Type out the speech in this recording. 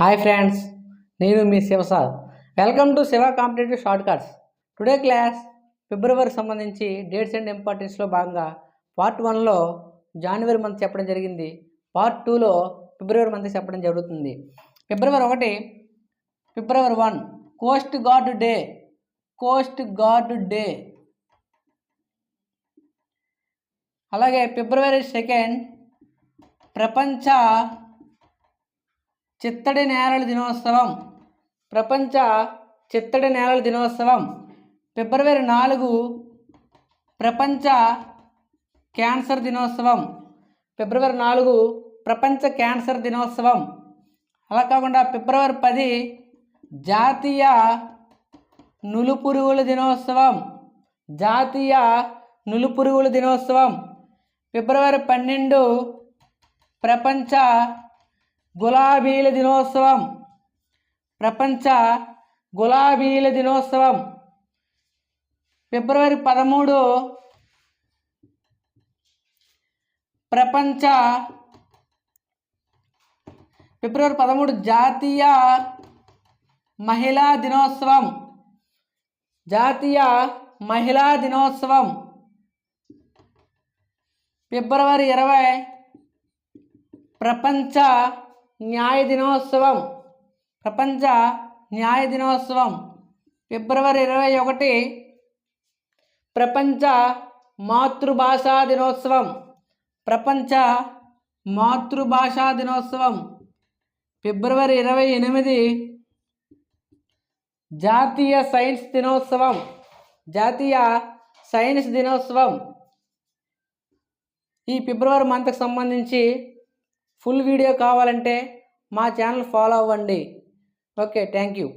Hi friends, నేను మీ Shivasad. Welcome to Shiva competitive shortcuts. Today class February సంబంధించి dates and ఇంపార్టెన్స్లో భాగంగా పార్ట్ 1లో జనవరి month చెప్పడం జరిగింది. పార్ట్ 2లో ఫిబ్రవరి మంత్ చెప్పడం జరుగుతుంది. ఫిబ్రవరి 1 కోస్ట్ గార్డ్ డే. అలాగే ఫిబ్రవరి 2 ప్రపంచ చిత్తడి నేలల దినోత్సవం. ఫిబ్రవరి 4 ప్రపంచ క్యాన్సర్ దినోత్సవం. అలా కాకుండా ఫిబ్రవరి 10 జాతీయ నులుపురుగుల దినోత్సవం. ఫిబ్రవరి 12 ప్రపంచ గులాబీల దినోత్సవం. ఫిబ్రవరి 13 జాతీయ మహిళా దినోత్సవం. ఫిబ్రవరి 20 ప్రపంచ న్యాయ దినోత్సవం. ఫిబ్రవరి 21 ప్రపంచ మాతృభాషా దినోత్సవం. ఫిబ్రవరి 28 జాతీయ సైన్స్ దినోత్సవం. ఈ ఫిబ్రవరి మంత్కి సంబంధించి ఫుల్ వీడియో కావాలంటే మా ఛానల్ ఫాలో అవ్వండి. Okay, thank you.